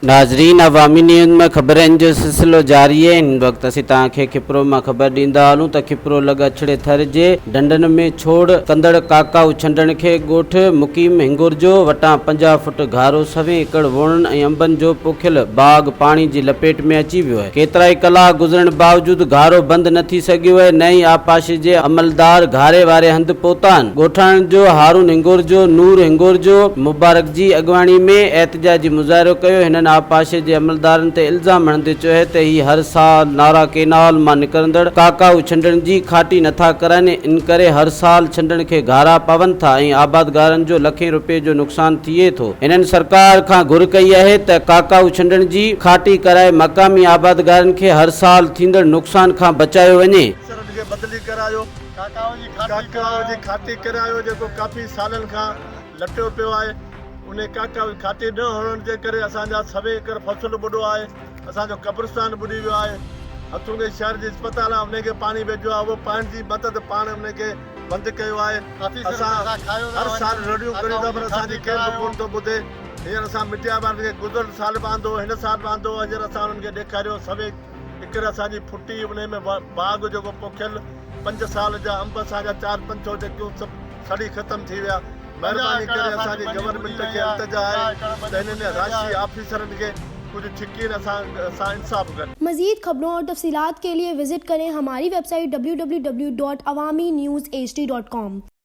नाज़रीन, अवामी न्यूज़ में ख़बरनि जो सिलसिलो जारी है। इन वक्त असीं तव्हांखे खिपरो में ख़बर ॾींदा हलूं त खिपरो लॻ अछड़े थर जे ढंढनि में छोड़ कंदड़ काकाऊ छंडण खे ॻोठ मुक़ीम हिंगुर जो वटां 50 फुट घारो 100 एकड़ वणनि ऐं अंबनि जो पोखियल बाग़ पाणी जी लपेट में अची वियो आहे। केतिरा ई कलाक गुज़रण बावजूदि घारो बंदि न थी सघियो आहे। नई आपाशे जे अमलदार घारे वारे हंधि पहुता आहिनि। ॻोठाणनि जो हारून हिंगुर जो नूर हिंगुर जो मुबारक जी अॻवाणी में एहतजाजी मुज़ाहिरो कयो। हिननि आपाशे जे अमलदारनि ते इल्ज़ाम हणंदे चयो है त ही हर साल नारा केनाल मां निकरंदड़ काकाऊ छंडण जी खाटी नथा कराइनि, इन करे हर साल छंडण खे घारा पवनि था ऐं आबादगारनि जो लखें रुपए जो नुक़सान थिए थो। हिननि सरकार खां घुर कई आहे त काकाऊ छंडण जी खाटी कराए मक़ामी आबादगारनि खे हर साल थींदड़ नुक़सान खां बचायो वञे। बदली करायो, काकाऊ जी खाटी करायो जेको काफ़ी सालनि खां लटियो पियो आहे। उन काका खाती न हुअण जे करे असांजा 100 एकड़ फसल ॿुॾो आहे। असांजो कब्रिस्तान ॿुॾी वियो आहे। हथुंगे शहर जी अस्पताल आहे, उनखे पाणी वेझो आहे, उहो पाणी जी मदद पाण उनखे बंदि कयो आहे। असां हर साल रड़ियूं करियूं था पर असांजी केरु बि कोन थो ॿुधे। हींअर असां मिटियाबाद खे गुज़िरियल साल बांधो, हिन साल बांधो, हींअर असां उन्हनि खे ॾेखारियो 100 एकड़ असांजी फुटी, उन में बाग़ जेको पोखियल 5 साल जा अंब असांजा 4-5 जेकियूं सभु सड़ी ख़तमु थी विया। मेहरबानी करे असांजी गवर्नमेंट खे इल्तिजा आहे त हिननि राशि ऑफिसरनि खे कुछ छिकी असां इंसाफ करें। मज़ीद खबरों और तफसीलात के लिए विजिट करें हमारी वेबसाइट www.awamiNewsHD.com।